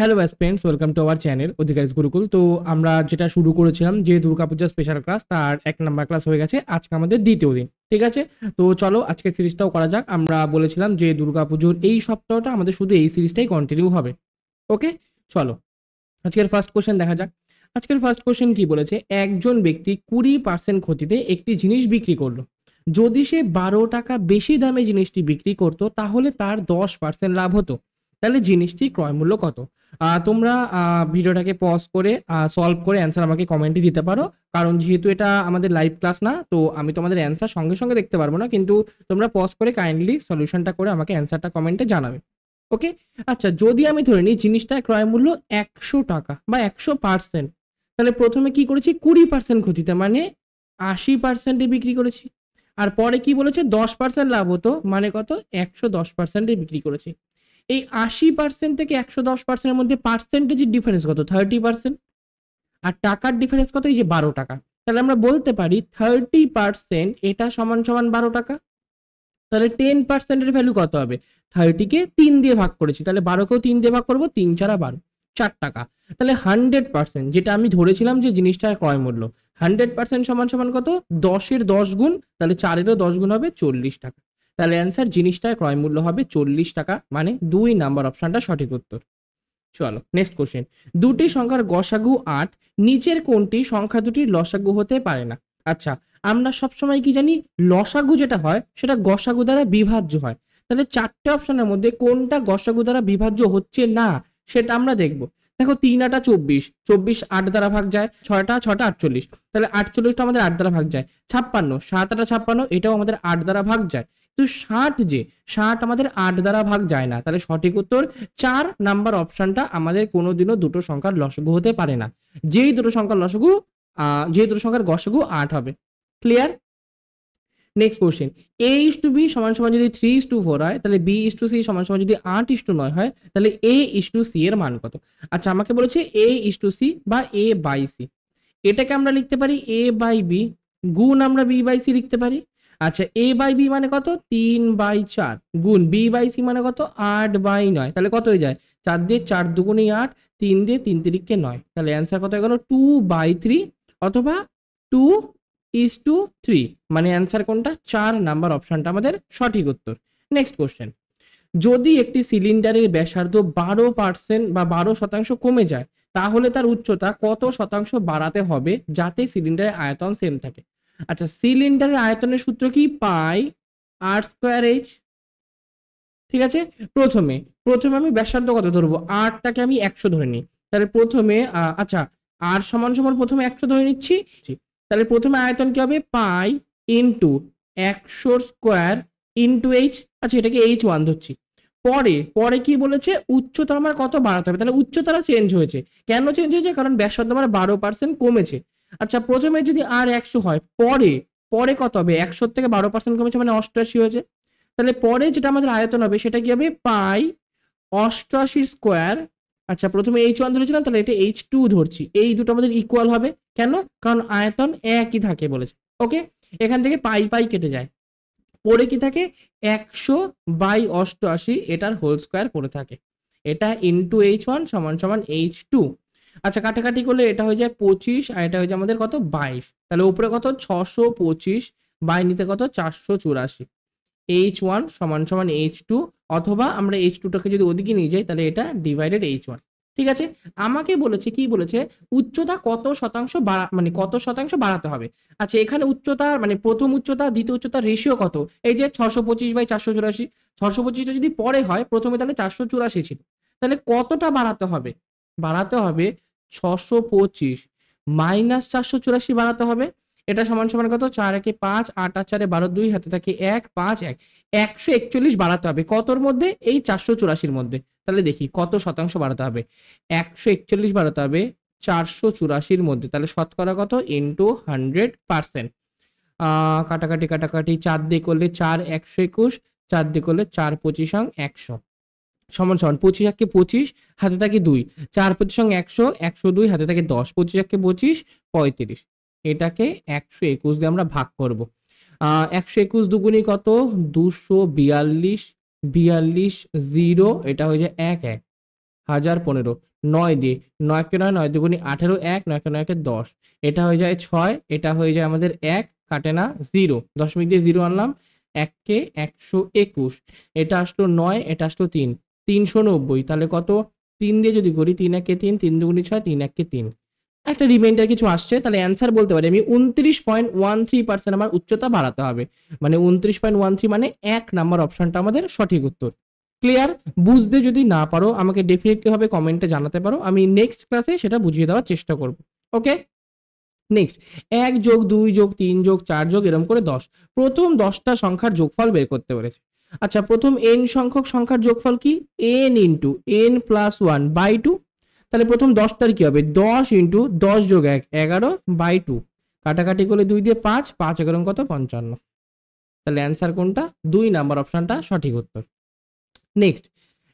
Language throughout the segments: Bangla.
Hello friends, welcome to our channel Adhikari's Gurukul. তো আমরা যেটা শুরু করেছিলাম যে দুর্গাপূজা স্পেশাল ক্লাস, তার 1 নাম্বার ক্লাস হয়ে গেছে। আজকে আমাদের দ্বিতীয় দিন, ঠিক আছে? তো চলো আজকে সিরিজটাও করা যাক। আমরা বলেছিলাম যে দুর্গাপুজোর এই সপ্তাহটা আমাদের শুধু এই সিরিজটাই কন্টিনিউ হবে। ওকে, চলো আজকের ফার্স্ট কোশ্চেন দেখা যাক। আজকের ফার্স্ট কোশ্চেন কি বলেছে? একজন ব্যক্তি 20% ক্ষতিতে একটি জিনিস বিক্রি করলো। যদি সে 12 টাকা বেশি দামে জিনিসটি বিক্রি করতো তাহলে তার 10% লাভ হতো। তাহলে জিনিসটির ক্রয় মূল্য কত? তোমরা ভিডিওটাকে পজ করে সলভ করে অ্যান্সার আমাকে কমেন্টে দিতে পারো। কারণ যেহেতু এটা আমাদের লাইভ ক্লাস না, তো আমি তোমাদের অ্যান্সার সঙ্গে সঙ্গে দেখতে পারবো না, কিন্তু তোমরা পজ করে কাইন্ডলি সলিউশনটা করে আমাকে অ্যান্সারটা কমেন্টে জানাবে। ওকে, আচ্ছা যদি আমি ধরে নিই জিনিসটার ক্রয় মূল্য 100 টাকা বা 100%, তাহলে প্রথমে কি করেছি? 20% ক্ষতিতে, মানে 80%-এ বিক্রি করেছি। আর পরে কি বলেছে? 10% লাভ হতো, মানে কত? 110%-এ বিক্রি করেছি। এই 80% থেকে 110%-এর মধ্যে পার্সেন্টেজের ডিফারেন্স কত? 30%। আর টাকার ডিফারেন্স কত? এই যে 12 টাকা। তাহলে আমরা বলতে পারি 30% এটা সমান সমান 12 টাকা। তাহলে 10% এর ভ্যালু কত হবে? 30 কে 3 দিয়ে ভাগ করেছি, তাহলে 12 কেও 3 দিয়ে ভাগ করবো, 3 4 12, 4 টাকা। তাহলে 100%, যেটা আমি ধরেছিলাম যে জিনিসটার ক্রয় মূল্য, 100% সমান সমান কত? 10-এর 10 গুণ, তাহলে 4-এরও 10 গুণ হবে 40 টাকা। তাহলে অ্যান্সার জিনিসটার ক্রয় মূল্য হবে 40 টাকা, মানে 2 নাম্বার অপশনটা সঠিক উত্তর। চলো নেক্সট কোশ্চেন। দুটি সংখ্যার গসাগু 8, নিচের কোনটি সংখ্যা দুটির লসাগু হতে পারে না? আচ্ছা, আমরা সবসময় কি জানি? লসাগু যেটা হয় সেটা গসাগু দ্বারা বিভাজ্য হয়। তাহলে 4টে অপশনের মধ্যে কোনটা গসাগু দ্বারা বিভাজ্য হচ্ছে না সেটা আমরা দেখব। দেখো 3 8 24, 24 8 দ্বারা ভাগ যায়, 6টা 6টা 48, তাহলে 48টা আমাদের 8 দ্বারা ভাগ যায়। 56 7 8 56, এটাও আমাদের 8 দ্বারা ভাগ যায়। তো 60, যে 60 আমাদের 8 দ্বারা ভাগ যায় না, তাহলে সঠিক উত্তর 4 নাম্বার অপশনটা আমাদের কোনোদিনও দুটো সংখ্যার লসাগু হতে পারে না। যেই দুটো সংখ্যার লসাগু যে দুটো সংখ্যার গসাগু 8 হবে। ক্লিয়ার? Next question. a:b সমান সমান যদি 3:4 হয়, তাহলে b:c সমান সমান যদি 8:9 হয়, তাহলে a:c এর মান কত? আচ্ছা, আমাকে বলেছে a:c বা a/c। এটাকে আমরা লিখতে পারি a/b গুণ আমরা b/c লিখতে পারি। আচ্ছা, a/b মানে কত? 3/4 গুণ b/c মানে কত? 8/9, তাহলে কত হয়ে যায়? 4 দিয়ে 4 দুগুণে 8, 3 দিয়ে 3 তিরিকে 9, তাহলে অ্যান্সার কত হয়ে গেল? 2/3 অথবা 2:3, মানে অ্যান্সার কোনটা? 4 নাম্বার অপশনটা আমাদের সঠিক উত্তর। Next question. যদি একটি সিলিন্ডারের ব্যাসার্ধ 12% বা 12% কমে যায়, তাহলে তার উচ্চতা কত শতাংশ বাড়াতে হবে যাতে সিলিন্ডারের আয়তন সেম থাকে? আচ্ছা, সিলিন্ডারের আয়তনের সূত্র কি? পাই আর স্কোয়ার এইচ। ঠিক আছে, প্রথমে প্রথমে আমি ব্যাসার্ধ কত ধরবো? 8টাকে আমি 100 ধরে নিই। তাহলে প্রথমে আচ্ছা, আর সমান সমান প্রথমে 100 ধরে নিচ্ছি। তাহলে প্রথমে আয়তন কি হবে? Pi into 100 square into H. আচ্ছা, এটাকে h1 ধরছি। পরে পরে কি বলেছে? উচ্চতা আমার কত বাড়াতে হবে? তাহলে উচ্চতাটা চেঞ্জ হয়েছে। কেন চেঞ্জ হয়েছে? কারণ ব্যাসার্ধ আমার 12% কমেছে। আচ্ছা, প্রথমে যদি আর 100 হয়, পরে পরে কত হবে? 100 থেকে 12% কমেছে, মানে 88 হয়েছে। তাহলে পরে যেটা আমাদের আয়তন হবে সেটা কি হবে? পাই 88 স্কোয়ার। আচ্ছা, প্রথমে h1 ধরেছিলাম, তাহলে এটা h2 ধরছি। এই দুটো আমাদের ইকুয়াল হবে। কেন? কারণ আয়তন একই থাকে বলেছে। ওকে, এখান থেকে পাই পাই কেটে যায়, পরে কি থাকে? 100/88, এটার হোল স্কোয়ার পড়ে থাকে। এটা ইন্টু h1 সমান সমান h2। আচ্ছা, কাটাকাটি করলে এটা হয়ে যায় 25, আর এটা হয়ে যায় আমাদের কত? 22। তাহলে উপরে কত? 625, বাই নিতে কত? 484। h1 সমান সমান h2, অথবা আমরা h2টাকে যদি ওদিকে নিয়ে যাই তাহলে এটা ডিভাইডেড h1। ঠিক আছে, আমাকে বলেছে কি বলেছে? উচ্চতা কত শতাংশ মানে কত শতাংশ বাড়াতে হবে। আচ্ছা, এখানে উচ্চতা মানে প্রথম উচ্চতা দ্বিতীয় উচ্চতার রেশিও কত? এই যে 625/484, 625টা যদি পরে হয়, প্রথমে তাহলে 484 ছিল, তাহলে কতটা বাড়াতে হবে? বাড়াতে হবে 625 মাইনাস 484 বাড়াতে হবে। এটা সমান সমান কত? 4 একে 5, 8 আর 4 12, 2 হাতে থাকে 1, 5 1, 141 বাড়াতে হবে। কতর মধ্যে? এই 484-র মধ্যে। তাহলে দেখি কত শতাংশ বাড়াতে হবে। 141 বাড়াতে হবে 484-র মধ্যে, তাহলে শতকরা কত? ইন্টু 100%। কাটাকাটি কাটাকাটি 4 দিয়ে করলে 4 121, 4 দিয়ে করলে 4 25 100 সমান সমান 25 একে 25, হাতে থাকে 2, 4 25 100, 102 হাতে থাকে 10, 25 একে 25, 35। এটাকে 121 দিয়ে আমরা ভাগ করব। 121 দুগুণী কত? 242, 42 0, এটা হয়ে যায় 1 1, 1015, 9 দিয়ে, 9 কে 9, 9 দুগুনি 18, 1, 9 কে 9 কে 10, এটা হয়ে যায় 6, এটা হয়ে যায় আমাদের 1, কাটে না 0, দশমিক দিয়ে 0 আনলাম, 1 কে 121, এটা আসলো 9, এটা আসলো 3, 390, তাহলে কত? 3 দিয়ে যদি করি, 3 1 কে 3, 3 দুগুনি 6, 3 1 কে 3, একটা রিমাইন্ডার কিছু আসছে, তাহলে অ্যান্সার বলতে পারি আমি 29.13% আমার উচ্চতা বাড়াতে হবে, মানে 29.13 মানে 1 নাম্বার অপশনটা আমাদের সঠিক উত্তর। ক্লিয়ার? বুঝতে যদি না পারো আমাকে ডেফিনেটলি ভাবে কমেন্টে জানাতে পারো, আমি নেক্সট ক্লাসে সেটা বুঝিয়ে দেওয়ার চেষ্টা করব। ওকে, নেক্সট 1 যোগ 2 যোগ 3 যোগ 4 যোগ এরকম করে 10, প্রথম 10টা সংখ্যার যোগফল বের করতে বলেছে। আচ্ছা, প্রথম n সংখ্যক সংখ্যার যোগফল কি? n into n plus 1 by 2, তাহলে প্রথম 10টার কি হবে? 10 ইন্টু 10 যোগ 1, 11 বাই 2, কাটাকাটি করলে 2 দিয়ে 5, 5 11 কত? 55, তাহলে অ্যান্সার কোনটা? 2 নাম্বার অপশনটা সঠিক উত্তর। নেক্সট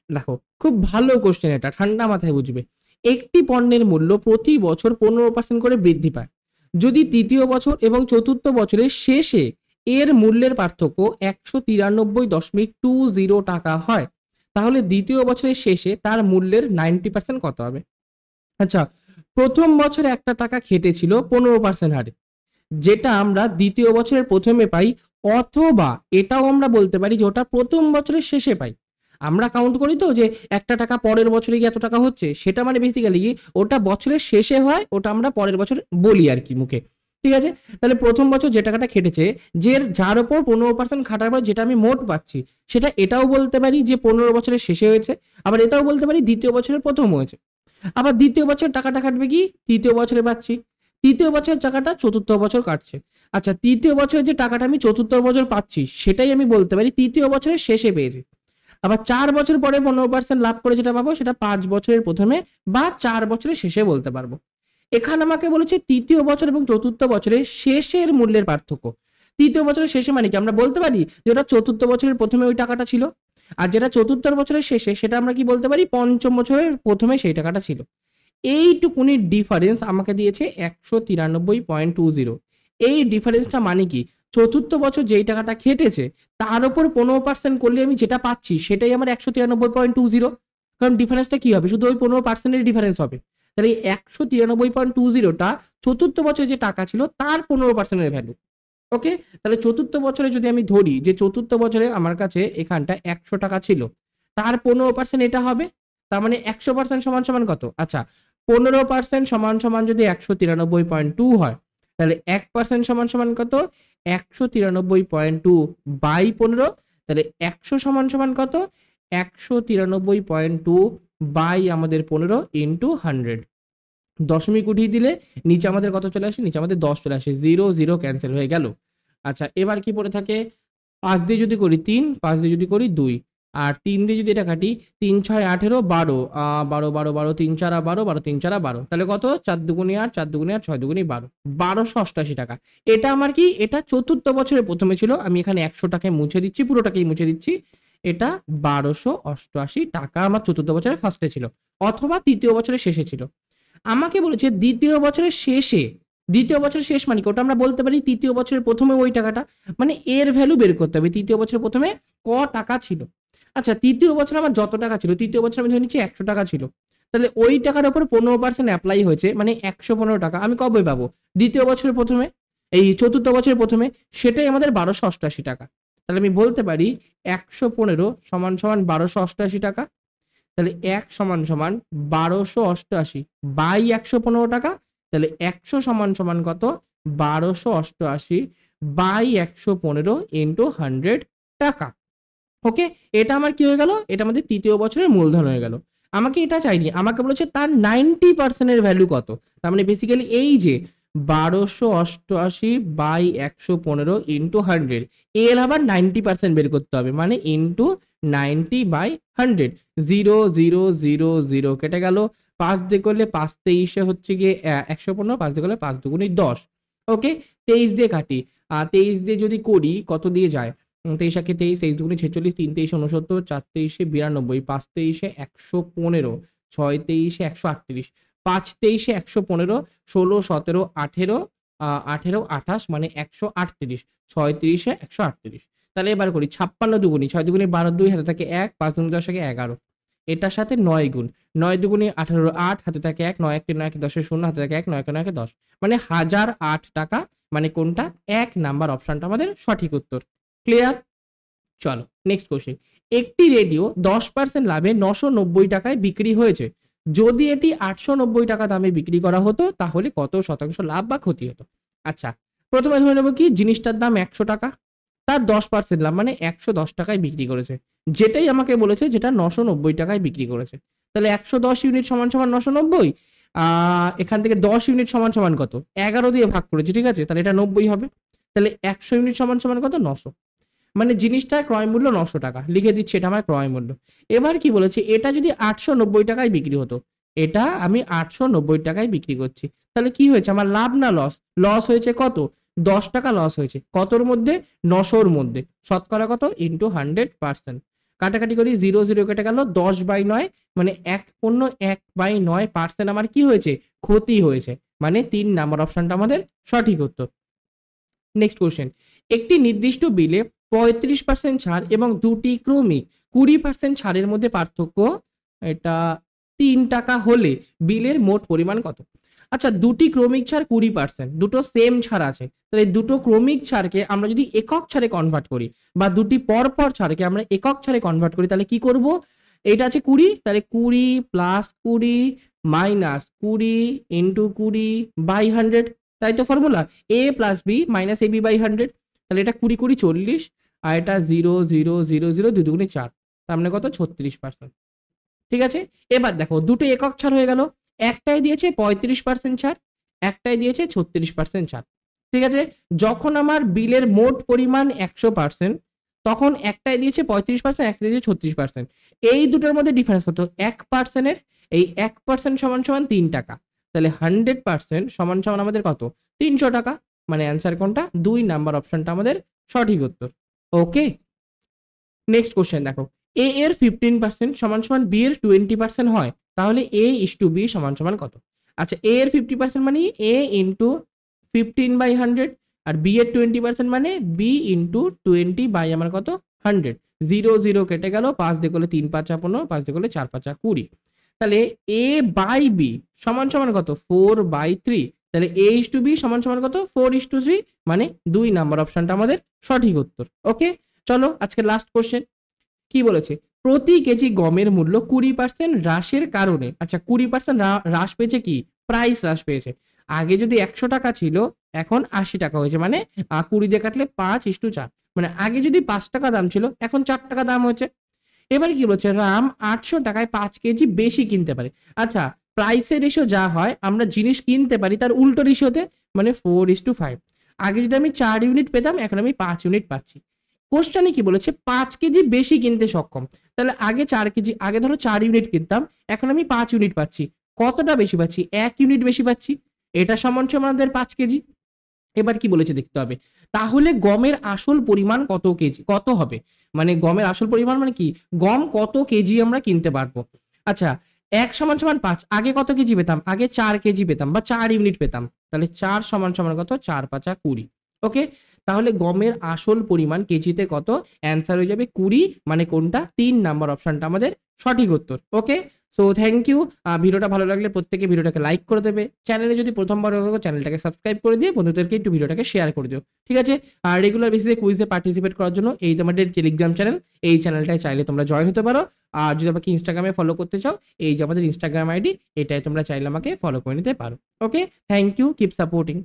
দেখো, খুব ভালো কোশ্চেন, এটা ঠান্ডা মাথায় বুঝবে। একটি পণ্যের মূল্য প্রতি বছর 15% করে বৃদ্ধি পায়, যদি তৃতীয় বছর এবং চতুর্থ বছরের শেষে এর মূল্যের পার্থক্য 193.20 টাকা হয়, তাহলে দ্বিতীয় বছরের শেষে তার মূল্যের 90% কত হবে? আচ্ছা, প্রথম বছরে একটা টাকা খেটেছিল 15% হারে, যেটা আমরা দ্বিতীয় বছরের প্রথমে পাই, অথবা এটাও আমরা বলতে পারি যে ওটা প্রথম বছরের শেষে পাই। আমরা কাউন্ট করি তো যে একটা টাকা পরের বছরে গিয়ে এত টাকা হচ্ছে, সেটা মানে বেসিক্যালি কি ওটা বছরের শেষে হয়, ওটা আমরা পরের বছর বলি আর কি মুখে। ঠিক আছে, তাহলে প্রথম বছর যে টাকাটা খেটেছে, যার ওপর 15% খাটার পর যেটা আমি মোট পাচ্ছি, সেটা এটাও বলতে পারি যে 15 বছরের শেষে হয়েছে, আবার এটাও বলতে পারি দ্বিতীয় বছরের প্রথম হয়েছে। আবার দ্বিতীয় বছর টাকাটা কাটবে কি? তৃতীয় বছরে পাচ্ছি, তৃতীয় বছরের টাকাটা চতুর্থ বছর কাটছে। আচ্ছা, তৃতীয় বছরের যে টাকাটা আমি চতুর্থ বছর পাচ্ছি, সেটাই আমি বলতে পারি তৃতীয় বছরের শেষে পেয়েছি। আবার 4 বছর পরে 15% লাভ করে যেটা পাবো, সেটা 5 বছরের প্রথমে বা 4 বছরের শেষে বলতে পারবো। এখানে আমাকে বলেছে তৃতীয় বছর এবং চতুর্থ বছরের শেষের মূল্যের পার্থক্য। তৃতীয় বছরের শেষে মানে কি? আমরা বলতে পারি যে ওটা চতুর্থ বছরের প্রথমে ওই টাকাটা ছিল, আর যেটা চতুর্থ বছরের শেষে সেটা আমরা কি বলতে পারি? পঞ্চম বছরের প্রথমে সেই টাকাটা ছিল। এইটুকুনি ডিফারেন্স আমাকে দিয়েছে 193.20। এই ডিফারেন্সটা মানে কি? চতুর্থ বছর যেই টাকাটা খেটেছে তার উপর 15% করলে আমি যেটা পাচ্ছি সেটাই আমার 193.20, কারণ ডিফারেন্সটা কি হবে? শুধু ওই 15% ডিফারেন্স হবে। তাহলে এই 193.20টা চতুর্থ বছরে যে টাকা ছিল তার 15% ভ্যালু। ওকে, তাহলে চতুর্থ বছরে যদি আমি ধরি যে চতুর্থ বছরে আমার কাছে এখানটা 100 টাকা ছিল, তার 15% এটা হবে, তার মানে 100% সমান সমান কত? আচ্ছা, 15% সমান সমান যদি 193.2 হয়, তাহলে 1% সমান সমান কত? 193.2 বাই 15, তাহলে 100 সমান সমান কত? 193.2 বাই আমাদের 15 ইন্টু 100, দশমিক উঠিয়ে দিলে নিচে আমাদের কত চলে আসে? নিচে আমাদের 10 চলে আসে, 0 0 ক্যান্সেল হয়ে গেল। আচ্ছা, এবার কি পড়ে থাকে? 5 দিয়ে যদি করি 3, 5 দিয়ে যদি করি 2, আর 3 দিয়ে যদি এটা কাটি, 3 6 18 12, 12 12 12 3 4 12, 12 3 4 12, তাহলে কত? 4 দুগুনি 8, 4 দুগুনি 8, 6 দুগুনি 12, 1288 টাকা। এটা আমার কি? এটা চতুর্থ বছরের প্রথমে ছিল, আমি এখানে 100 টাকায় মুছে দিচ্ছি, পুরোটাকেই মুছে দিচ্ছি। এটা 1288 টাকা আমার চতুর্থ বছরের ফার্স্টে ছিল, অথবা তৃতীয় বছরের শেষে ছিল। আমাকে বলেছে দ্বিতীয় বছরের শেষে, দ্বিতীয় বছরের শেষ মানে কি? ওটা আমরা বলতে পারি তৃতীয় বছরের প্রথমে ওই টাকাটা, মানে এর ভ্যালু বের করতে হবে তৃতীয় বছরের প্রথমে ক টাকা ছিল। আচ্ছা, তৃতীয় বছরে আমার যত টাকা ছিল, তৃতীয় বছরে আমি ধরে নিচ্ছি 100 টাকা ছিল, তাহলে ওই টাকার উপর 15% অ্যাপ্লাই হয়েছে, মানে 115 টাকা আমি কবে পাবো? দ্বিতীয় বছরের প্রথমে, এই চতুর্থ বছরের প্রথমে, সেটাই আমাদের 1288 টাকা। তাহলে আমি বলতে পারি 115 সমান সমান 1288 টাকা, তাহলে 1 সমান সমান 1288 বাই 115 টাকা, তাহলে 100 সমান সমান কত? 1288 বাই 115 ইন্টু 100 টাকা। ওকে, এটা আমার কি হয়ে গেল? এটা আমাদের তৃতীয় বছরের মূলধন হয়ে গেল। আমাকে এটা চাইনি, আমাকে বলেছে তার 90% এর ভ্যালু কত। তার মানে বেসিক্যালি এই যে 1288 বাই 115 ইন্টু 100, এর আবার 90% বের করতে হবে, মানে ইন্টু 90 বাই 100, 0 0 0 0 কেটে গেল। 5 দিয়ে করলে 5 23 হচ্ছে গিয়ে 115, 5 দিয়ে করলে 5 দুগুণে 10। ওকে, 23 দিয়ে কাটি, 23 দিয়ে যদি করি কত দিয়ে যায়? 23 একে 23, 23 দুগুণে 46, 3 23 69, 4 23 92, 5 23 115, 6 23 138, 5 23 115, 16 17 18, 18 28 মানে 138, 6 30 138। তাহলে এবার করি 56 দুগুণি, 6 দুগুণে 12, 2 হাতে থাকে 1, 5 দুগুণে 10 11, এটার সাথে 9 গুণ, 9 দুগুণে 18, 8 হাতে থাকে 1, 9 1 9 10 0 হাতে থাকে 1, 9 9 10, মানে 1008 টাকা, মানে কোনটা 1 নাম্বার অপশনটা আমাদের সঠিক উত্তর। ক্লিয়ার? চলো নেক্সট কোশ্চেন। একটি রেডিও 10% লাভে 990 টাকায় বিক্রি হয়েছে, যদি এটি 890 টাকা দামে বিক্রি করা হতো তাহলে কত শতাংশ লাভ বা ক্ষতি হতো? আচ্ছা, প্রথমে ধরে নেবো কি জিনিসটার দাম 100 টাকা, তার 10% লাভ মানে 110 টাকায় বিক্রি করেছে, যেটাই আমাকে বলেছে যেটা 990 টাকায় বিক্রি করেছে। তাহলে 110 ইউনিট সমান সমান 990, এখান থেকে 10 ইউনিট সমান সমান কত, 11 দিয়ে ভাগ করেছি, ঠিক আছে, তাহলে এটা 90 হবে। তাহলে 100 ইউনিট সমান সমান কত, 900, মানে জিনিসটার ক্রয় মূল্য 900 টাকা, লিখে দিচ্ছি এটা আমার ক্রয় মূল্য। এবার কি বলেছে, এটা যদি 890 টাকায় বিক্রি হতো, এটা আমি 890 টাকায় বিক্রি করছি, তাহলে কি হয়েছে আমার লাভ না লস? লস হয়েছে কত, 10 টাকা লস হয়েছে, কতর মধ্যে, 900-র মধ্যে, শতকরা কত ইন্টু 100%। কাটাকাটি করি, 0 0 কেটে গেল, 10/9, মানে 1/9% আমার কি হয়েছে, ক্ষতি হয়েছে, মানে 3 নাম্বার অপশনটা আমাদের সঠিক উত্তর। Next question. একটি নির্দিষ্ট বিলে 35% ছাড় এবং দুটি ক্রমিক 20% ছাড়ের মধ্যে পার্থক্য এটা 3 টাকা হলে বিলের মোট পরিমাণ কত? আচ্ছা, দুটি ক্রমিক ছাড় 20%, দুটো সেম ছাড় আছে, তাহলে দুটো ক্রমিক ছাড়কে আমরা যদি একক ছাড়ে কনভার্ট করি, বা দুটি পরপর ছাড়কে আমরা একক ছাড়ে কনভার্ট করি, তাহলে কি করব, এটা আছে 20, তাহলে 20 প্লাস 20 মাইনাস 20 ইন্টু 20 বাই 100, তাই তো formula, a plus B minus ab by 100, তাহলে এটা 20 20 40, আর এটা 0 0 0 0 2 দুগুণে 4, তার মানে কত 36%। ঠিক আছে, এবার দেখো দুটো একক ছাড় হয়ে গেল, একটাই দিয়েছে 35% ছাড়, একটাই দিয়েছে 36% ছাড়। ঠিক আছে, যখন আমার বিলের মোট পরিমাণ 100%, তখন একটাই দিয়েছে 35%, একটা দিয়েছে 36%, এই দুটোর মধ্যে ডিফারেন্স কত, 1%-এর, এই 1% সমান সমান 3 টাকা, তাহলে 100% সমান সমান আমাদের কত, 300 টাকা, মানে অ্যান্সার কোনটা, 2 নাম্বার অপশনটা আমাদের সঠিক উত্তর। ওকে, নেক্সট কোশ্চেন দেখো, a এর 15% সমান সমান b এর 20% হয়, তাহলে a ইস টু b সমান সমান কত? আচ্ছা, a এর 50% মানে a ইন্টু 15/100, আর b এর 20% মানে b ইন্টু 20 বাই আমার কত, 100, 0 0 কেটে গেল, 5 দিয়ে করলে 3 5 15, 5 দিয়ে করলে 4 5 20, তাহলে a বাই b সমান সমান কত, 4/3, তাহলে a ইস টু b সমান সমান কত, 4:3, মানে 2 নাম্বার অপশনটা আমাদের সঠিক উত্তর। ওকে, চলো আজকে লাস্ট কোশ্চেন। কি বলেছে, প্রতি কেজি গমের মূল্য 20% হ্রাসের কারণে, আচ্ছা 20% হ্রাস পেয়েছে, কি প্রাইস হ্রাস পেয়েছে, আগে যদি 100 টাকা ছিল এখন 80 টাকা হয়েছে, মানে 20 দিয়ে কাটলে 5:4, মানে আগে যদি 5 টাকা দাম ছিল এখন 4 টাকা দাম হয়েছে। এবার কি বলছে, রাম 800 টাকায় 5 কেজি বেশি কিনতে পারে। আচ্ছা, প্রাইসের রেশিও যা হয় আমরা জিনিস কিনতে পারি তার উল্টো রেশিওতে, মানে 4:5, আগে যদি আমি 4 ইউনিট পেতাম এখন আমি 5 ইউনিট পাচ্ছি। কোশ্চেনে কি বলেছে, 5 কেজি বেশি কিনতে সক্ষম, তাহলে আগে 4 কেজি, আগে ধরো 4 ইউনিট কিনতাম, এখন আমি 5 ইউনিট পাচ্ছি, কতটা বেশি পাচ্ছি, 1 ইউনিট বেশি পাচ্ছি, এটা সমান সমান আমাদের 5 কেজি। এবার কি বলেছে দেখতে হবে, তাহলে গমের আসল পরিমাণ কত কেজি, কত হবে, মানে গমের আসল পরিমাণ মানে কি, গম কত কেজি আমরা কিনতে পারবো। আচ্ছা, 1 সমান সমান 5, আগে কত কেজি পেতাম, আগে 4 কেজি পেতাম বা 4 ইউনিট পেতাম, তাহলে 4 সমান সমান কত, 4 5 20। ওকে, তাহলে গমের আসল পরিমাণ কেজিতে কত, অ্যান্সার হয়ে যাবে 20, মানে কোনটা, 3 নাম্বার অপশনটা আমাদের সঠিক উত্তর। ওকে, সো থ্যাংক ইউ। ভিডিওটা ভালো লাগলে প্রত্যেকে ভিডিওটাকে লাইক করে দেবে, চ্যানেলে যদি প্রথমবার হয়ে চ্যানেলটাকে সাবস্ক্রাইব করে দিয়ে বন্ধুদেরকে একটু ভিডিওটাকে শেয়ার করে দিও, ঠিক আছে। আর রেগুলার বেসিসে কুইজে পার্টিসিপেট করার জন্য এই তোমাদের টেলিগ্রাম চ্যানেল, এই চ্যানেলটায় চাইলে তোমরা জয়েন হতে পারো। আর যদি আমাকে ইনস্টাগ্রামে ফলো করতে চাও, এই যে আমাদের ইনস্টাগ্রাম আইডি, এটাই তোমরা চাইলে আমাকে ফলো করে নিতে পারো। ওকে, থ্যাংক ইউ, কিপ সাপোর্টিং।